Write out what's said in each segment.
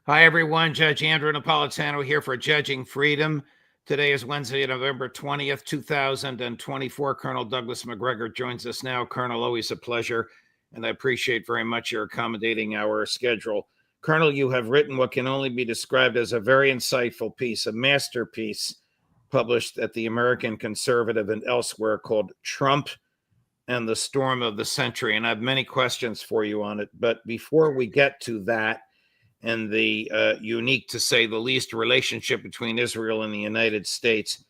Hi, everyone. Judge Andrew Napolitano here for Judging Freedom. Today is Wednesday, November 20th, 2024. Colonel Douglas Macgregor joins us now. Colonel, always a pleasure, and I appreciate very much your accommodating our schedule. Colonel, you have written what can only be described as a very insightful piece, a masterpiece, published at the American Conservative and elsewhere, called Trump and the Storm of the Century. And I have many questions for you on it. But before we get to that, and the unique, to say the least, relationship between Israel and the United States.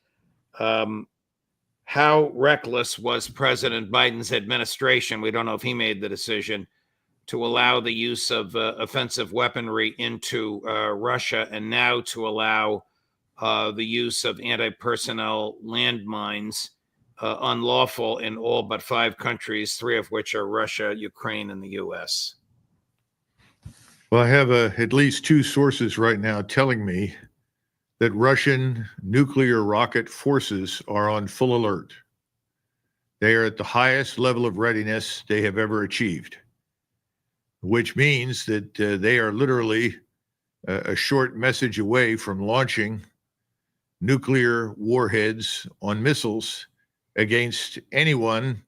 How reckless was President Biden's administration? We don't know if he made the decision to allow the use of offensive weaponry into Russia, and now to allow the use of anti-personnel landmines unlawful in all but 5 countries, 3 of which are Russia, Ukraine, and the U.S. Well, I have at least 2 sources right now telling me that Russian nuclear rocket forces are on full alert. They are at the highest level of readiness they have ever achieved, which means that they are literally a short message away from launching nuclear warheads on missiles against anyone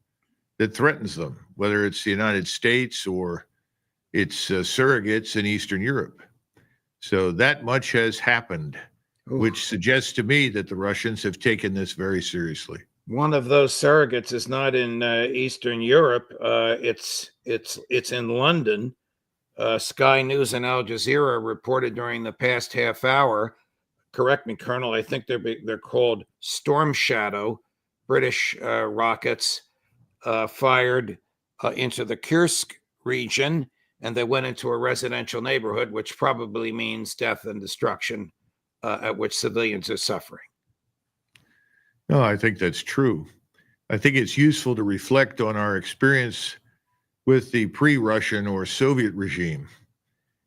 that threatens them, whether it's the United States or its surrogates in Eastern Europe. So that much has happened, which suggests to me that the Russians have taken this very seriously. One of those surrogates is not in Eastern Europe. It's in London. Sky News and Al Jazeera reported during the past half hour. Correct me, Colonel. I think they're called Storm Shadow, British rockets fired into the Kursk region. And they went into a residential neighborhood, which probably means death and destruction, at which civilians are suffering. No, I think that's true. I think it's useful to reflect on our experience with the pre-Russian or Soviet regime.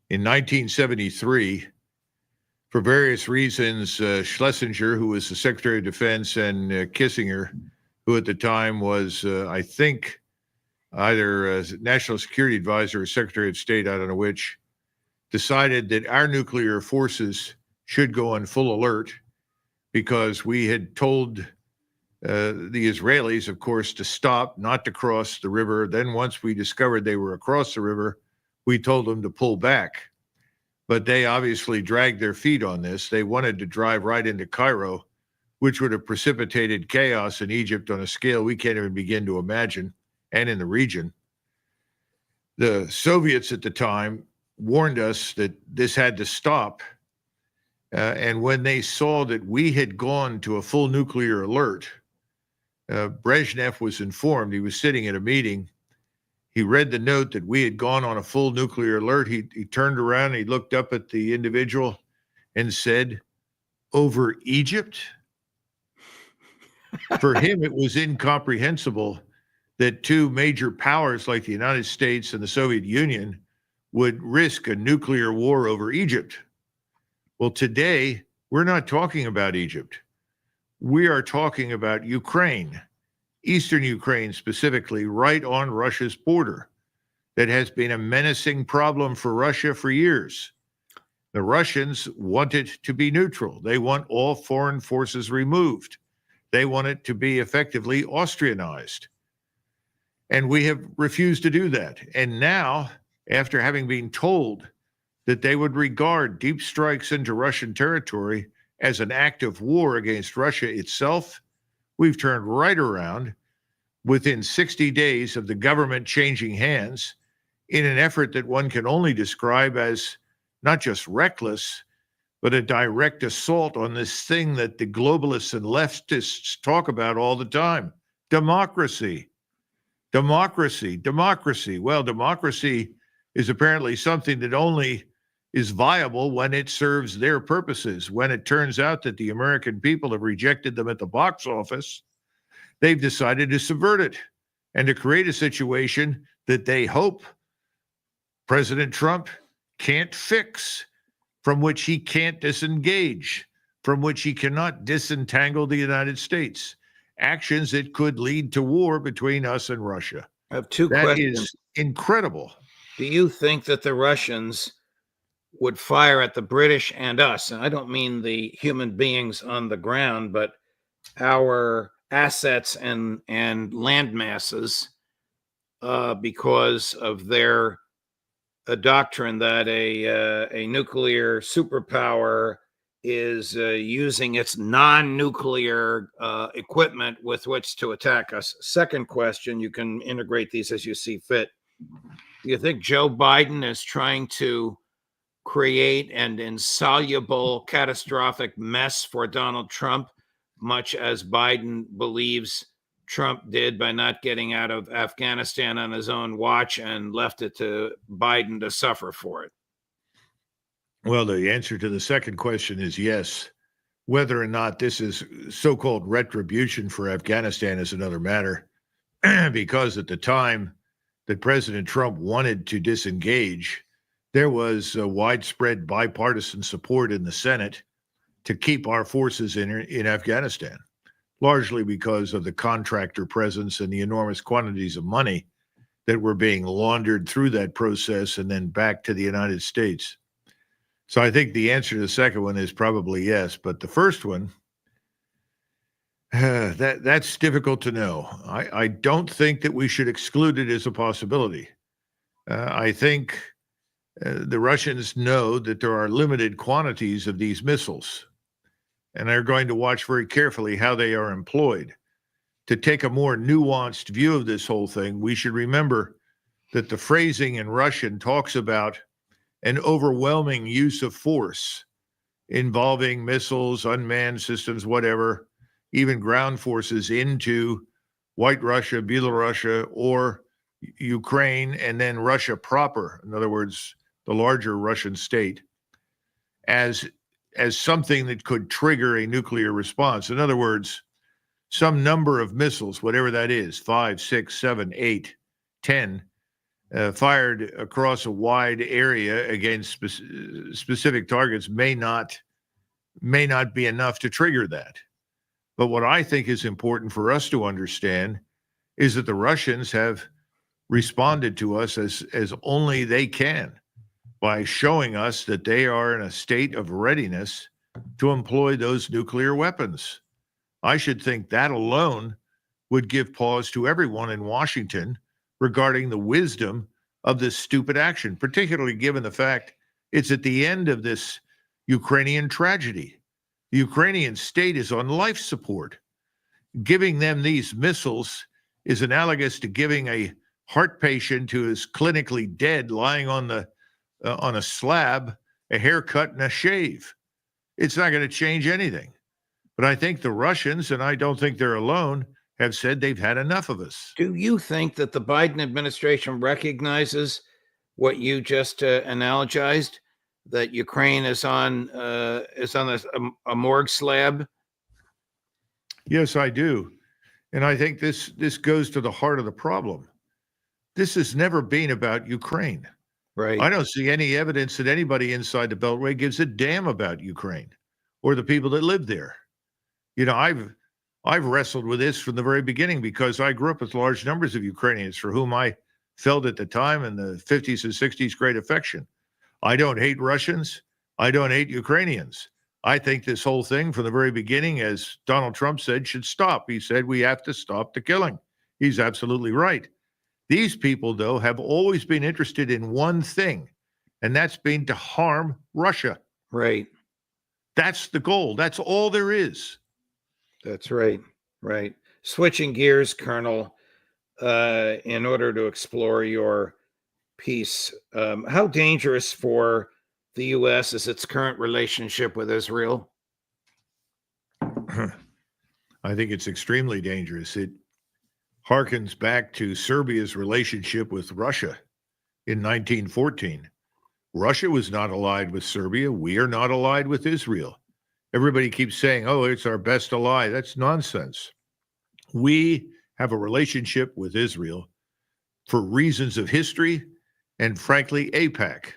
In 1973, for various reasons, Schlesinger, who was the Secretary of Defense, and Kissinger, who at the time was, I think, either as National Security Advisor or Secretary of State, I don't know which, decided that our nuclear forces should go on full alert because we had told the Israelis, of course, to stop, not to cross the river. Then once we discovered they were across the river, we told them to pull back. But they obviously dragged their feet on this. They wanted to drive right into Cairo, which would have precipitated chaos in Egypt on a scale we can't even begin to imagine, and in the region. The Soviets at the time warned us that this had to stop. And when they saw that we had gone to a full nuclear alert, Brezhnev was informed. He was sitting at a meeting. He read the note that we had gone on a full nuclear alert. He turned around, he looked up at the individual and said, "Over Egypt?" For him, it was incomprehensible that 2 major powers like the United States and the Soviet Union would risk a nuclear war over Egypt. Well, today, we're not talking about Egypt. We are talking about Ukraine, Eastern Ukraine specifically, right on Russia's border, that has been a menacing problem for Russia for years. The Russians want it to be neutral. They want all foreign forces removed. They want it to be effectively Austrianized. And we have refused to do that. And now, after having been told that they would regard deep strikes into Russian territory as an act of war against Russia itself, we've turned right around within 60 days of the government changing hands in an effort that one can only describe as not just reckless, but a direct assault on this thing that the globalists and leftists talk about all the time: democracy. Democracy, democracy. Well, democracy is apparently something that only is viable when it serves their purposes. When it turns out that the American people have rejected them at the box office, they've decided to subvert it and to create a situation that they hope President Trump can't fix, from which he can't disengage, from which he cannot disentangle the United States. Actions that could lead to war between us and Russia. I have 2 That questions. is incredible. Do you think that the Russians would fire at the British and us, and I don't mean the human beings on the ground, but our assets and land masses, because of their doctrine that a nuclear superpower is using its non-nuclear equipment with which to attack us. Second question, you can integrate these as you see fit. Do you think Joe Biden is trying to create an insoluble, catastrophic mess for Donald Trump, much as Biden believes Trump did by not getting out of Afghanistan on his own watch and left it to Biden to suffer for it? Well, the answer to the second question is yes. Whether or not this is so-called retribution for Afghanistan is another matter, because at the time that President Trump wanted to disengage, there was widespread bipartisan support in the Senate to keep our forces in Afghanistan, largely because of the contractor presence and the enormous quantities of money that were being laundered through that process and then back to the United States. So I think the answer to the second one is probably yes, but the first one, that's difficult to know. I don't think that we should exclude it as a possibility. I think the Russians know that there are limited quantities of these missiles, and they're going to watch very carefully how they are employed. To take a more nuanced view of this whole thing, we should remember that the phrasing in Russian talks about an overwhelming use of force involving missiles, unmanned systems, whatever, even ground forces into White Russia, Belarus, or Ukraine, and then Russia proper. In other words, the larger Russian state, as something that could trigger a nuclear response. In other words, some number of missiles, whatever that is, 5, 6, 7, 8, 10, fired across a wide area against specific targets may not be enough to trigger that. But what I think is important for us to understand is that the Russians have responded to us as only they can, by showing us that they are in a state of readiness to employ those nuclear weapons. I should think that alone would give pause to everyone in Washington regarding the wisdom of this stupid action, particularly given the fact it's at the end of this Ukrainian tragedy. The Ukrainian state is on life support. Giving them these missiles is analogous to giving a heart patient who is clinically dead lying on a slab a haircut and a shave. It's not going to change anything. But I think the Russians, and I don't think they're alone, have said they've had enough of us. Do you think that the Biden administration recognizes what you just analogized, that Ukraine is on a morgue slab? Yes, I do. And I think this goes to the heart of the problem. This has never been about Ukraine. Right. I don't see any evidence that anybody inside the Beltway gives a damn about Ukraine or the people that live there. You know, I've wrestled with this from the very beginning because I grew up with large numbers of Ukrainians for whom I felt at the time in the 50s and 60s great affection. I don't hate Russians. I don't hate Ukrainians. I think this whole thing from the very beginning, as Donald Trump said, should stop. He said we have to stop the killing. He's absolutely right. These people, though, have always been interested in one thing, and that's been to harm Russia. Right. That's the goal. That's all there is. That's right. Right. Switching gears, Colonel, in order to explore your piece, how dangerous for the U.S. is its current relationship with Israel? I think it's extremely dangerous. It harkens back to Serbia's relationship with Russia in 1914. Russia was not allied with Serbia. We are not allied with Israel. Everybody keeps saying, oh, it's our best ally. That's nonsense. We have a relationship with Israel for reasons of history and, frankly, AIPAC.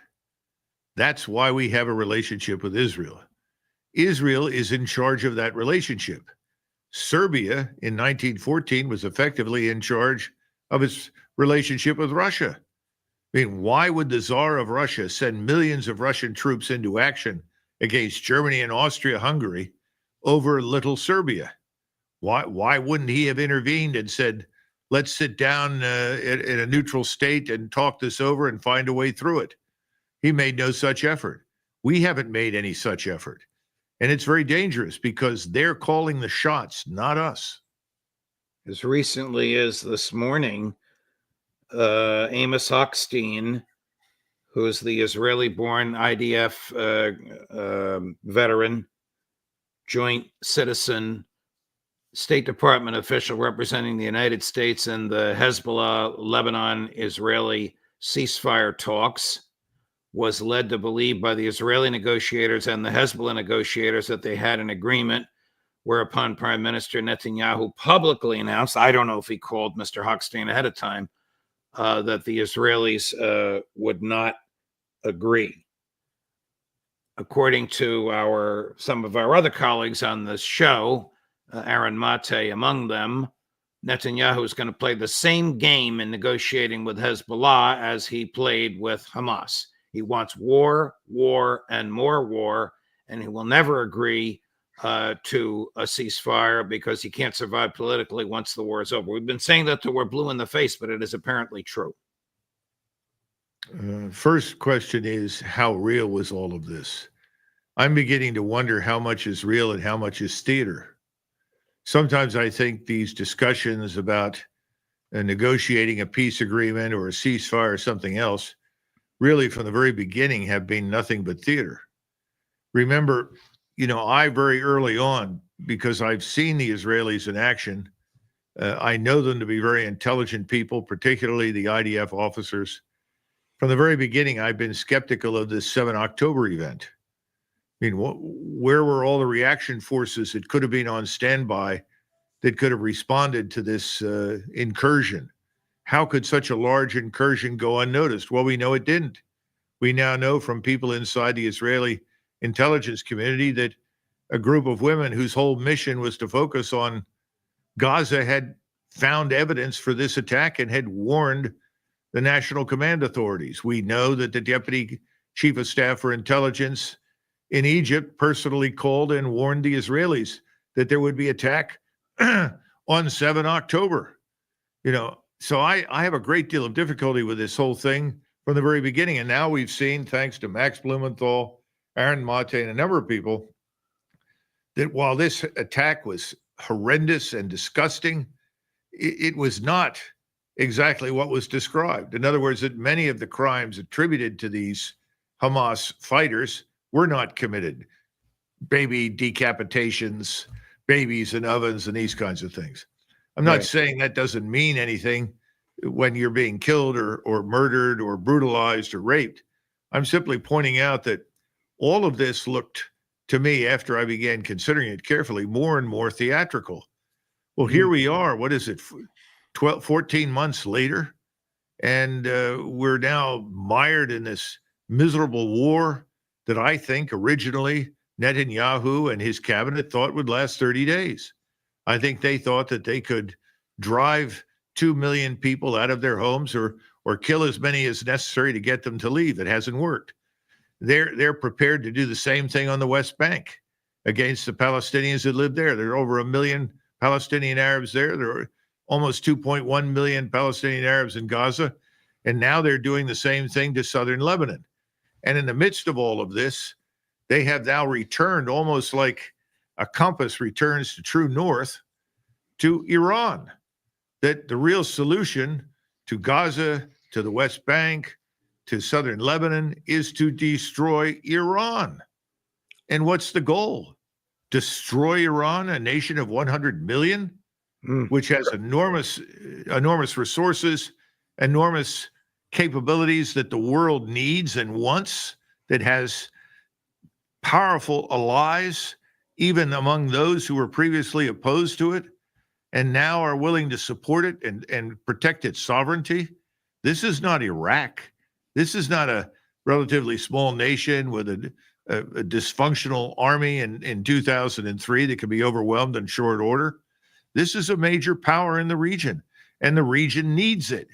That's why we have a relationship with Israel. Israel is in charge of that relationship. Serbia in 1914 was effectively in charge of its relationship with Russia. I mean, why would the Tsar of Russia send millions of Russian troops into action against Germany and Austria-Hungary over little Serbia? Why wouldn't he have intervened and said, let's sit down in a neutral state and talk this over and find a way through it? He made no such effort. We haven't made any such effort. And it's very dangerous because they're calling the shots, not us. As recently as this morning, Amos Hawkin, who is the Israeli-born IDF veteran, joint citizen, State Department official representing the United States in the Hezbollah, Lebanon-Israeli ceasefire talks, was led to believe by the Israeli negotiators and the Hezbollah negotiators that they had an agreement, whereupon Prime Minister Netanyahu publicly announced, I don't know if he called Mr. Hochstein ahead of time, that the Israelis would not agree. According to some of our other colleagues on this show, Aaron Mate among them, Netanyahu is going to play the same game in negotiating with Hezbollah as he played with Hamas. He wants war, war, and more war, and he will never agree to a ceasefire because he can't survive politically once the war is over. We've been saying that till we're blue in the face, but it is apparently true. First question is, how real was all of this? I'm beginning to wonder how much is real and how much is theater. Sometimes I think these discussions about negotiating a peace agreement or a ceasefire or something else really from the very beginning have been nothing but theater. Remember, I very early on, because I've seen the Israelis in action, I know them to be very intelligent people, particularly the IDF officers. From the very beginning, I've been skeptical of this 7 October event. I mean, where were all the reaction forces that could have been on standby that could have responded to this incursion? How could such a large incursion go unnoticed? Well, we know it didn't. We now know from people inside the Israeli intelligence community that a group of women whose whole mission was to focus on Gaza had found evidence for this attack and had warned the National Command Authorities. We know that the Deputy Chief of Staff for Intelligence in Egypt personally called and warned the Israelis that there would be attack on 7 October. So I have a great deal of difficulty with this whole thing from the very beginning. And now we've seen, thanks to Max Blumenthal, Aaron Mate, and a number of people, that while this attack was horrendous and disgusting, it was not exactly what was described. In other words, that many of the crimes attributed to these Hamas fighters were not committed. Baby decapitations, babies in ovens, and these kinds of things. I'm not saying that doesn't mean anything when you're being killed or murdered or brutalized or raped. I'm simply pointing out that all of this looked, to me, after I began considering it carefully, more and more theatrical. Well, here we are. What is it? 14 months later, and we're now mired in this miserable war that I think originally Netanyahu and his cabinet thought would last 30 days. I think they thought that they could drive 2 million people out of their homes or kill as many as necessary to get them to leave. It hasn't worked. They're prepared to do the same thing on the West Bank against the Palestinians that live there. There are over 1 million Palestinian Arabs there. There are almost 2.1 million Palestinian Arabs in Gaza. And now they're doing the same thing to southern Lebanon. And in the midst of all of this, they have now returned, almost like a compass returns to true north, to Iran. That the real solution to Gaza, to the West Bank, to southern Lebanon is to destroy Iran. And what's the goal? Destroy Iran, a nation of 100 million, which has enormous resources, enormous capabilities that the world needs and wants, that has powerful allies, even among those who were previously opposed to it, and now are willing to support it and protect its sovereignty. This is not Iraq. This is not a relatively small nation with a dysfunctional army in 2003 that can be overwhelmed in short order. This is a major power in the region, and the region needs it.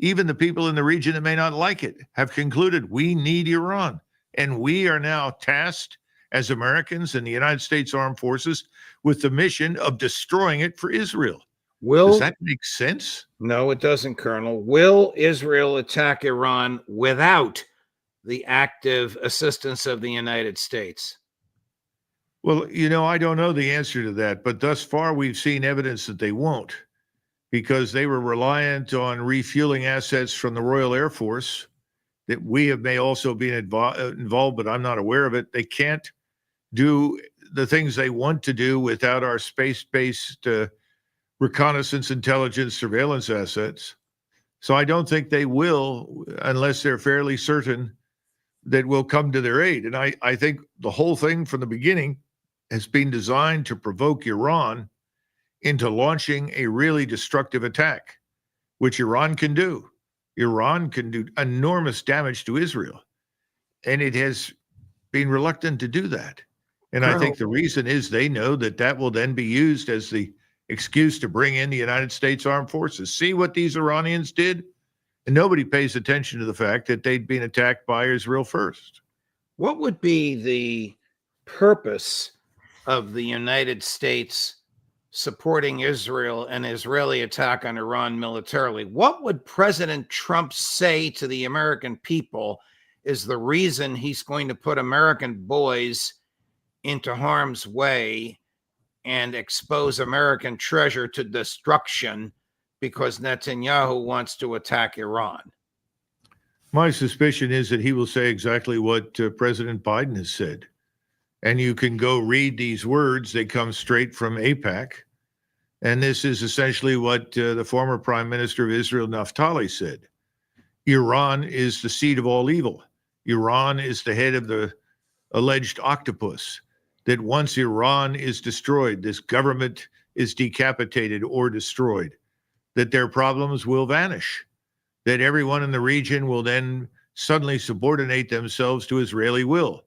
Even the people in the region that may not like it have concluded we need Iran. And we are now tasked as Americans and the United States Armed Forces with the mission of destroying it for Israel. Does that make sense? No, it doesn't, Colonel. Will Israel attack Iran without the active assistance of the United States? Well, I don't know the answer to that, but thus far we've seen evidence that they won't, because they were reliant on refueling assets from the Royal Air Force that may also be involved, but I'm not aware of it. They can't do the things they want to do without our space-based reconnaissance, intelligence, surveillance assets. So I don't think they will, unless they're fairly certain that we'll come to their aid. And I think the whole thing from the beginning has been designed to provoke Iran into launching a really destructive attack, which Iran can do. Iran can do enormous damage to Israel, and it has been reluctant to do that. And I think the reason is they know that that will then be used as the excuse to bring in the United States Armed Forces. See what these Iranians did? And nobody pays attention to the fact that they'd been attacked by Israel first. What would be the purpose of the United States supporting Israel and Israeli attack on Iran militarily? What would President Trump say to the American people is the reason he's going to put American boys into harm's way and expose American treasure to destruction because Netanyahu wants to attack Iran? My suspicion is that he will say exactly what President Biden has said. And you can go read these words. They come straight from AIPAC. And this is essentially what the former Prime Minister of Israel, Naftali, said. Iran is the seed of all evil. Iran is the head of the alleged octopus. That once Iran is destroyed, this government is decapitated or destroyed, that their problems will vanish, that everyone in the region will then suddenly subordinate themselves to Israeli will,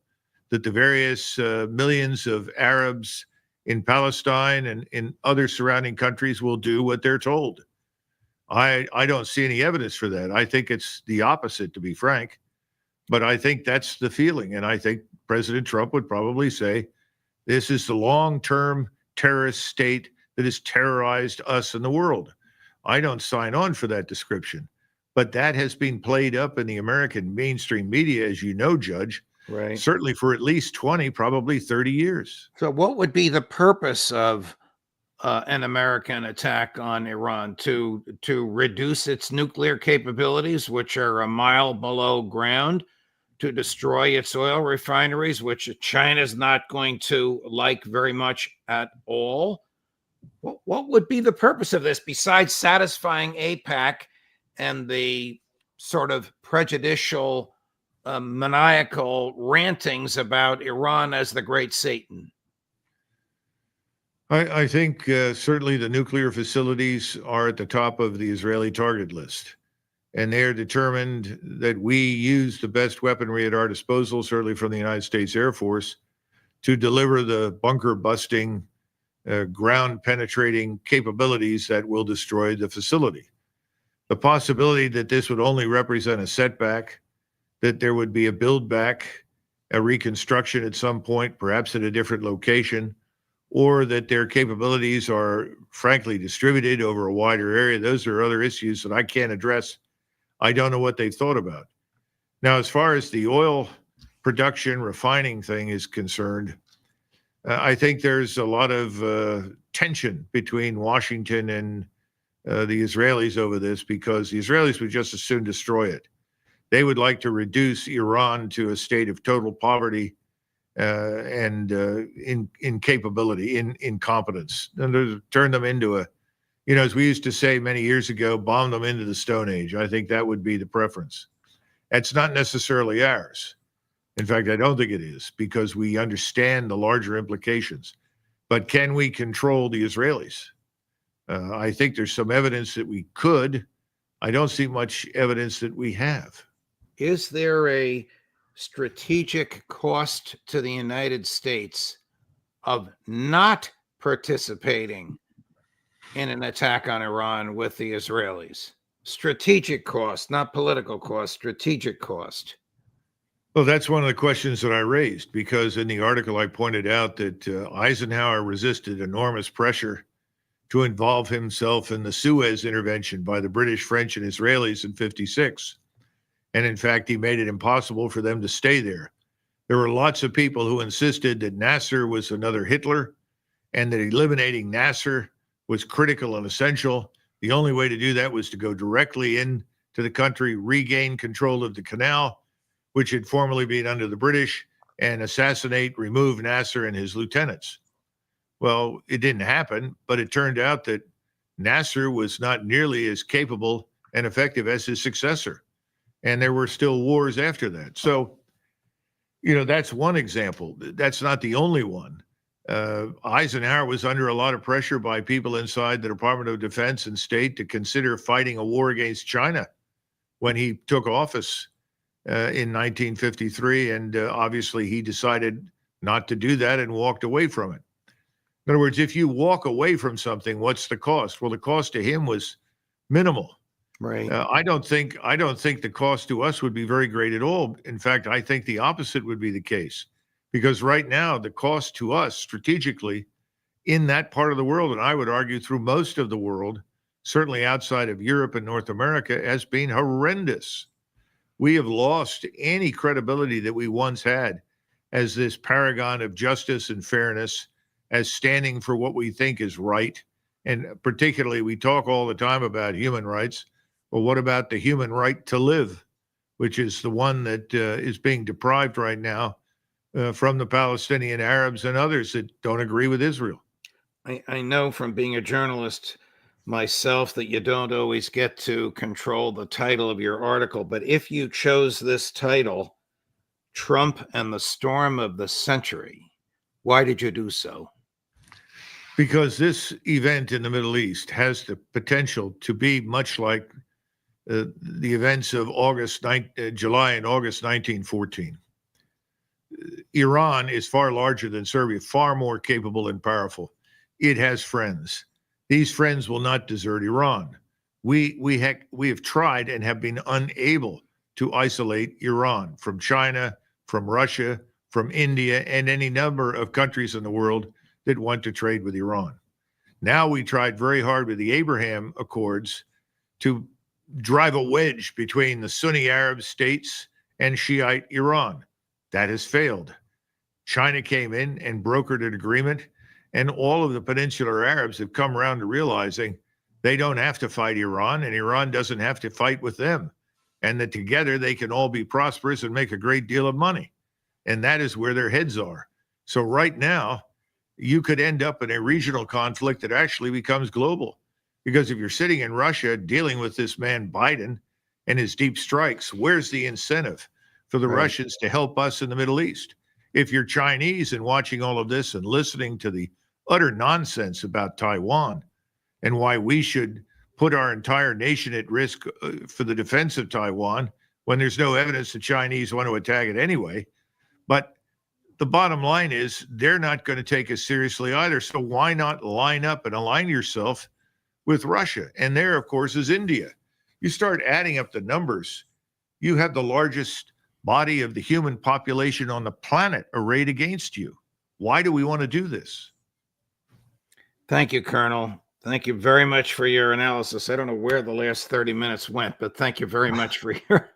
that the various millions of Arabs in Palestine and in other surrounding countries will do what they're told. I don't see any evidence for that. I think it's the opposite, to be frank. But I think that's the feeling. And I think President Trump would probably say, this is the long-term terrorist state that has terrorized us and the world. I don't sign on for that description. But that has been played up in the American mainstream media, as you know, Judge, Right. certainly for at least 20, probably 30 years. So what would be the purpose of an American attack on Iran? To reduce its nuclear capabilities, which are a mile below ground, to destroy its oil refineries, which China's not going to like very much at all? What would be the purpose of this besides satisfying AIPAC and the sort of prejudicial, maniacal rantings about Iran as the great Satan? I think certainly the nuclear facilities are at the top of the Israeli target list. And they're determined that we use the best weaponry at our disposal, certainly from the United States Air Force, to deliver the bunker-busting, ground-penetrating capabilities that will destroy the facility. The possibility that this would only represent a setback, that there would be a build-back, a reconstruction at some point, perhaps at a different location, or that their capabilities are frankly distributed over a wider area, those are other issues that I can't address. I don't know what they've thought about. Now, as far as the oil production refining thing is concerned, I think there's a lot of tension between Washington and the Israelis over this, because the Israelis would just as soon destroy it. They would like to reduce Iran to a state of total poverty and incapability, incompetence, and to turn them into a, as we used to say many years ago, bomb them into the Stone Age. I think that would be the preference. That's not necessarily ours. In fact, I don't think it is, because we understand the larger implications. But can we control the Israelis? I think there's some evidence that we could. I don't see much evidence that we have. Is there a strategic cost to the United States of not participating in an attack on Iran with the Israelis? Strategic cost, not political cost, strategic cost. Well, that's one of the questions that I raised, because in the article I pointed out that Eisenhower resisted enormous pressure to involve himself in the Suez intervention by the British, French, and Israelis in 56. And in fact, he made it impossible for them to stay there. There were lots of people who insisted that Nasser was another Hitler and that eliminating Nasser was critical and essential. The only way to do that was to go directly into the country, regain control of the canal, which had formerly been under the British, and assassinate, remove Nasser and his lieutenants. Well, it didn't happen, but it turned out that Nasser was not nearly as capable and effective as his successor. And there were still wars after that. So, that's one example. That's not the only one. Eisenhower was under a lot of pressure by people inside the Department of Defense and State to consider fighting a war against China when he took office in 1953. And obviously he decided not to do that and walked away from it. In other words, if you walk away from something, what's the cost? Well, the cost to him was minimal. Right. I don't think the cost to us would be very great at all. In fact, I think the opposite would be the case, because right now the cost to us strategically in that part of the world, and I would argue through most of the world, certainly outside of Europe and North America, has been horrendous. We have lost any credibility that we once had as this paragon of justice and fairness, as standing for what we think is right. And particularly, we talk all the time about human rights. Well, what about the human right to live, which is the one that is being deprived right now from the Palestinian Arabs and others that don't agree with Israel? I know from being a journalist myself that you don't always get to control the title of your article, but if you chose this title, Trump and the Storm of the Century, why did you do so? Because this event in the Middle East has the potential to be much like the events of July and August 1914. Iran is far larger than Serbia, far more capable and powerful. It has friends. These friends will not desert Iran. We have tried and have been unable to isolate Iran from China, from Russia, from India, and any number of countries in the world that want to trade with Iran. Now we tried very hard with the Abraham Accords to drive a wedge between the Sunni Arab states and Shiite Iran. That has failed. China came in and brokered an agreement, and all of the peninsular Arabs have come around to realizing they don't have to fight Iran, and Iran doesn't have to fight with them, and that together they can all be prosperous and make a great deal of money. And that is where their heads are. So right now, you could end up in a regional conflict that actually becomes global. Because if you're sitting in Russia dealing with this man Biden and his deep strikes, where's the incentive for the Russians to help us in the Middle East? If you're Chinese and watching all of this and listening to the utter nonsense about Taiwan and why we should put our entire nation at risk for the defense of Taiwan when there's no evidence the Chinese want to attack it anyway. But the bottom line is they're not going to take us seriously either. So why not line up and align yourself with Russia? And there, of course, is India. You start adding up the numbers, you have the largest body of the human population on the planet arrayed against you. Why do we want to do this? Thank you, Colonel. Thank you very much for your analysis. I don't know where the last 30 minutes went, but thank you very much for your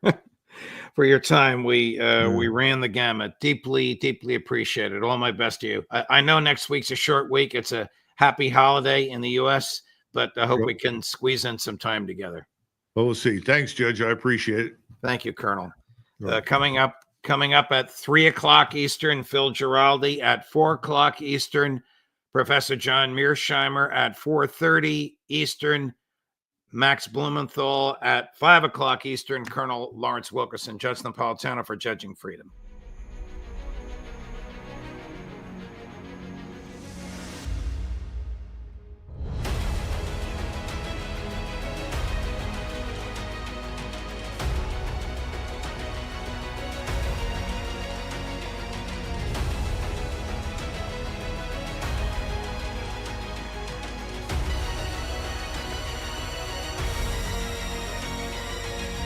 for your time. We ran the gamut. Deeply, deeply appreciated. All my best to you. I know next week's a short week. It's a happy holiday in the U.S., but I hope we can squeeze in some time together. Well, we'll see. Thanks, Judge. I appreciate it. Thank you, Colonel. Coming up at 3:00 Eastern, Phil Giraldi. At 4:00 Eastern, Professor John Mearsheimer. At 4:30 Eastern, Max Blumenthal. At 5:00 Eastern, Colonel Lawrence Wilkerson. Judge Napolitano for Judging Freedom.